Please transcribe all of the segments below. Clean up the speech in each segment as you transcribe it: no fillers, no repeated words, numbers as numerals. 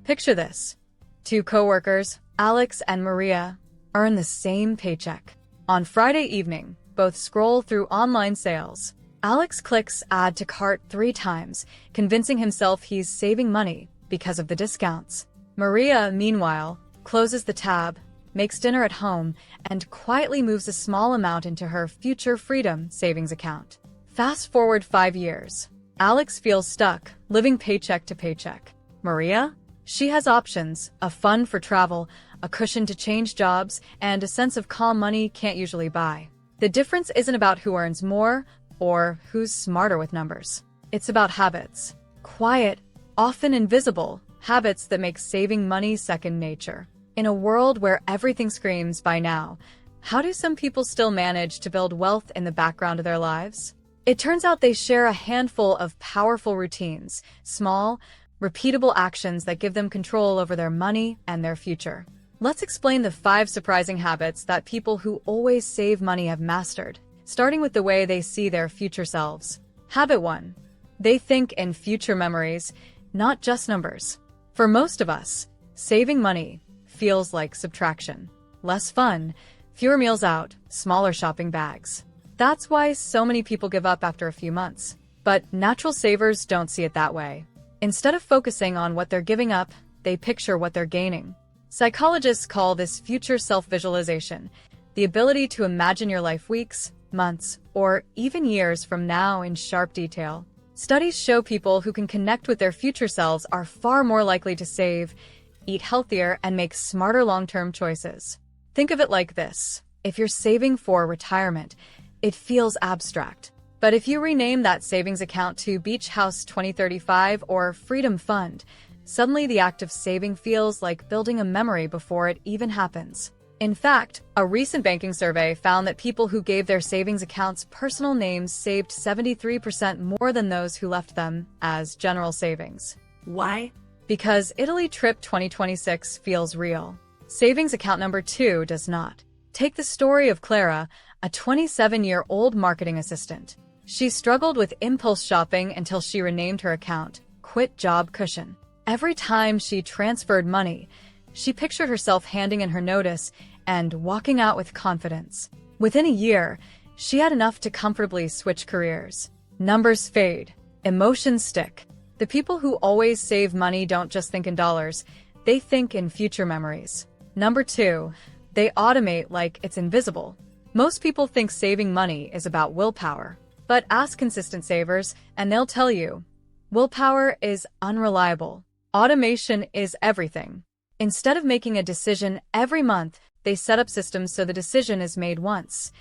Picture this. Two coworkers, Alex and Maria, earn the same paycheck. On Friday evening, both scroll through online sales. Alex clicks add to cart 3 times, convincing himself he's saving money because of the discounts. Maria, meanwhile, closes the tab, makes dinner at home, and quietly moves a small amount into her future freedom savings account. Fast forward 5 years. Alex feels stuck, living paycheck to paycheck. Maria? She has options, a fund for travel, a cushion to change jobs, and a sense of calm money can't usually buy. The difference isn't about who earns more or who's smarter with numbers. It's about habits. Quiet, often invisible, habits that make saving money second nature. In a world where everything screams "buy now," how do some people still manage to build wealth in the background of their lives? It turns out they share a handful of powerful routines, small, repeatable actions that give them control over their money and their future. Let's explain the 5 surprising habits that people who always save money have mastered, starting with the way they see their future selves. Habit 1. They think in future memories, not just numbers. For most of us, saving money feels like subtraction. Less fun, fewer meals out, smaller shopping bags. That's why so many people give up after a few months. But natural savers don't see it that way. Instead of focusing on what they're giving up, they picture what they're gaining. Psychologists call this future self-visualization, the ability to imagine your life weeks, months, or even years from now in sharp detail. Studies show people who can connect with their future selves are far more likely to save, eat healthier, and make smarter long-term choices. Think of it like this. If you're saving for retirement, it feels abstract. But if you rename that savings account to Beach House 2035 or Freedom Fund, suddenly the act of saving feels like building a memory before it even happens. In fact, a recent banking survey found that people who gave their savings accounts personal names saved 73% more than those who left them as general savings. Why? Because Italy Trip 2026 feels real. Savings account number 2 does not. Take the story of Clara, a 27-year-old marketing assistant. She struggled with impulse shopping until she renamed her account, Quit Job Cushion. Every time she transferred money, she pictured herself handing in her notice and walking out with confidence. Within a year, she had enough to comfortably switch careers. Numbers fade. Emotions stick. The people who always save money don't just think in dollars, they think in future memories. Number 2, they automate like it's invisible. Most people think saving money is about willpower. But ask consistent savers, and they'll tell you, willpower is unreliable. Automation is everything. Instead of making a decision every month, they set up systems so the decision is made once,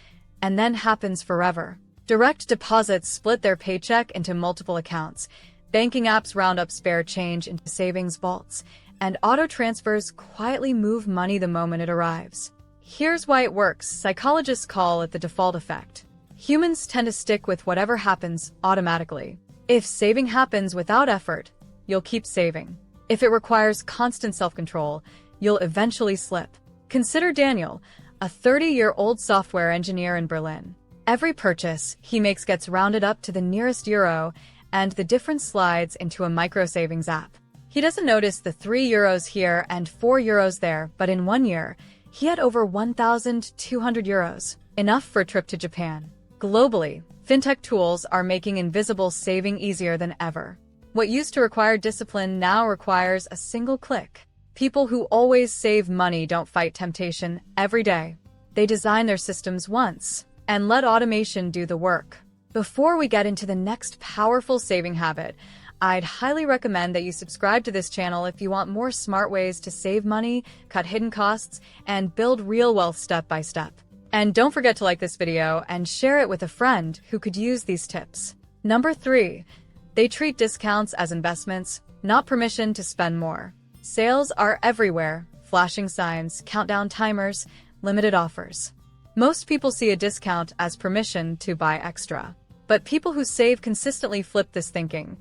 and then happens forever. Direct deposits split their paycheck into multiple accounts. Banking apps round up spare change into savings vaults, and auto transfers quietly move money the moment it arrives. Here's why it works. Psychologists call it the default effect. Humans tend to stick with whatever happens automatically. If saving happens without effort, you'll keep saving. If it requires constant self-control, you'll eventually slip. Consider Daniel, a 30-year-old software engineer in Berlin. Every purchase he makes gets rounded up to the nearest euro, and the difference slides into a micro-savings app. He doesn't notice the 3 euros here and 4 euros there, but in 1 year, he had over 1,200 euros, enough for a trip to Japan. Globally, fintech tools are making invisible saving easier than ever. What used to require discipline now requires a single click. People who always save money don't fight temptation every day. They design their systems once and let automation do the work. Before we get into the next powerful saving habit, I'd highly recommend that you subscribe to this channel if you want more smart ways to save money, cut hidden costs, and build real wealth step by step. And don't forget to like this video and share it with a friend who could use these tips. Number 3, they treat discounts as investments, not permission to spend more. Sales are everywhere, flashing signs, countdown timers, limited offers. Most people see a discount as permission to buy extra. But people who save consistently flip this thinking.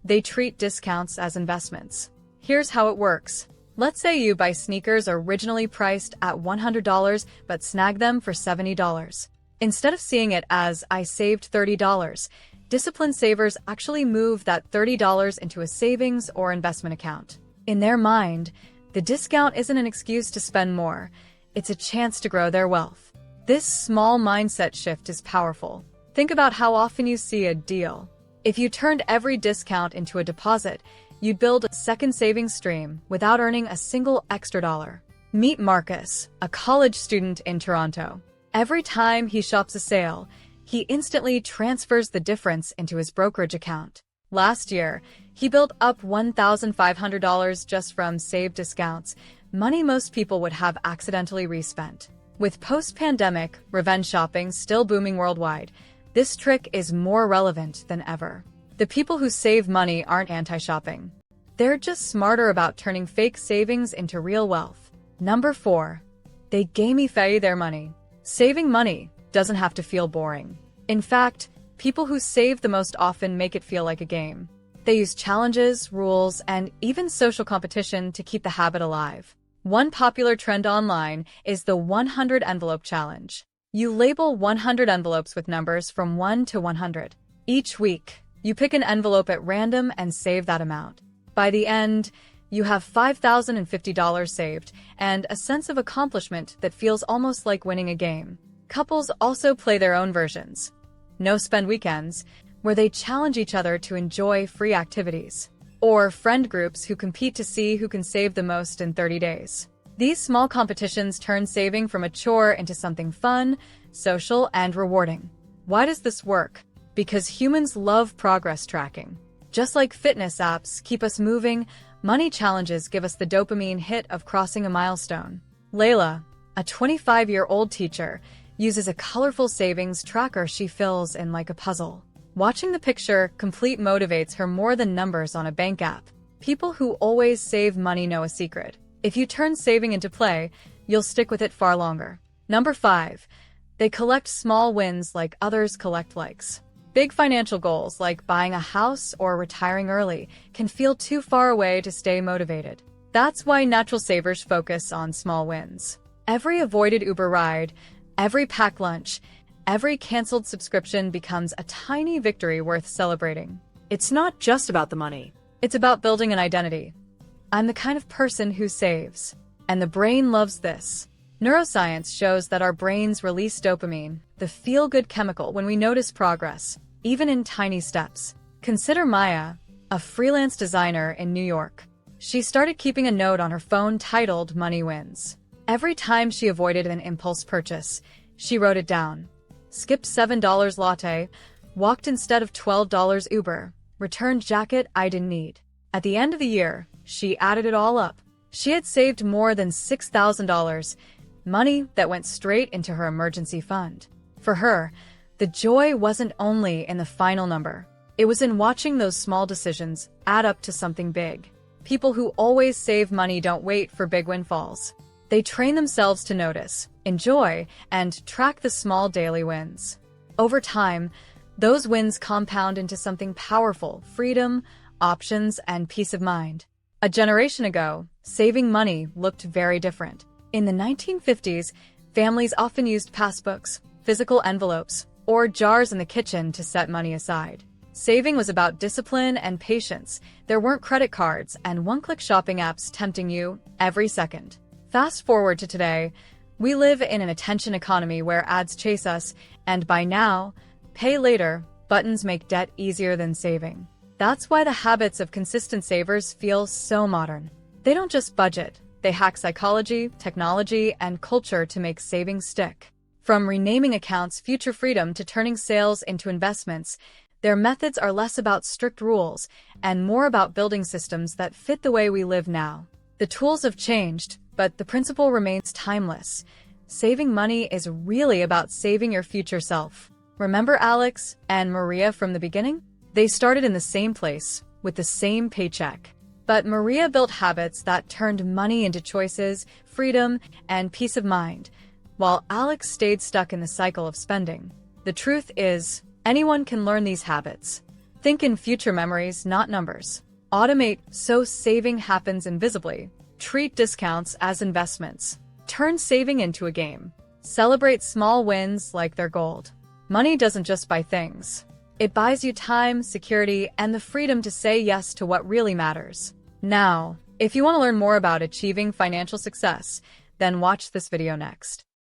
They treat discounts as investments. Here's how it works. Let's say you buy sneakers originally priced at $100 but snag them for $70. Instead of seeing it as "I saved $30, disciplined savers actually move that $30 into a savings or investment account. In their mind, the discount isn't an excuse to spend more, it's a chance to grow their wealth. This small mindset shift is powerful. Think about how often you see a deal. If you turned every discount into a deposit, you'd build a second savings stream without earning a single extra dollar. Meet Marcus, a college student in Toronto. Every time he shops a sale, he instantly transfers the difference into his brokerage account. Last year, he built up $1,500 just from saved discounts, money most people would have accidentally respent. With post-pandemic revenge shopping still booming worldwide, this trick is more relevant than ever. The people who save money aren't anti-shopping. They're just smarter about turning fake savings into real wealth. Number 4. They gamify their money. Saving money doesn't have to feel boring. In fact, people who save the most often make it feel like a game. They use challenges, rules, and even social competition to keep the habit alive. One popular trend online is the 100 envelope challenge. You label 100 envelopes with numbers from 1 to 100. Each week, you pick an envelope at random and save that amount. By the end, you have $5,050 saved and a sense of accomplishment that feels almost like winning a game. Couples also play their own versions. No Spend Weekends, where they challenge each other to enjoy free activities. Or friend groups who compete to see who can save the most in 30 days. These small competitions turn saving from a chore into something fun, social, and rewarding. Why does this work? Because humans love progress tracking. Just like fitness apps keep us moving, money challenges give us the dopamine hit of crossing a milestone. Layla, a 25-year-old teacher, uses a colorful savings tracker she fills in like a puzzle. Watching the picture complete motivates her more than numbers on a bank app. People who always save money know a secret. If you turn saving into play, you'll stick with it far longer. Number 5. They collect small wins like others collect likes. Big financial goals like buying a house or retiring early can feel too far away to stay motivated. That's why natural savers focus on small wins. Every avoided Uber ride, every packed lunch, every canceled subscription becomes a tiny victory worth celebrating. It's not just about the money. It's about building an identity. I'm the kind of person who saves. And the brain loves this. Neuroscience shows that our brains release dopamine, the feel-good chemical, when we notice progress, even in tiny steps. Consider Maya, a freelance designer in New York. She started keeping a note on her phone titled Money Wins. Every time she avoided an impulse purchase, she wrote it down. Skipped $7 latte, walked instead of $12 Uber, returned jacket I didn't need. At the end of the year, she added it all up. She had saved more than $6,000, money that went straight into her emergency fund. For her, the joy wasn't only in the final number. It was in watching those small decisions add up to something big. People who always save money don't wait for big windfalls. They train themselves to notice, enjoy, and track the small daily wins. Over time, those wins compound into something powerful: freedom, options, and peace of mind. A generation ago, saving money looked very different. In the 1950s, families often used passbooks, physical envelopes, or jars in the kitchen to set money aside. Saving was about discipline and patience. There weren't credit cards and one-click shopping apps tempting you every second. Fast forward to today, we live in an attention economy where ads chase us, and by now, pay later buttons make debt easier than saving. That's why the habits of consistent savers feel so modern. They don't just budget, they hack psychology, technology, and culture to make saving stick. From renaming accounts Future Freedom to turning sales into investments, their methods are less about strict rules and more about building systems that fit the way we live now. The tools have changed, but the principle remains timeless. Saving money is really about saving your future self. Remember Alex and Maria from the beginning? They started in the same place, with the same paycheck. But Maria built habits that turned money into choices, freedom, and peace of mind, while Alex stayed stuck in the cycle of spending. The truth is, anyone can learn these habits. Think in future memories, not numbers. Automate so saving happens invisibly. Treat discounts as investments. Turn saving into a game. Celebrate small wins like they're gold. Money doesn't just buy things. It buys you time, security, and the freedom to say yes to what really matters. Now, If you want to learn more about achieving financial success, then watch this video next.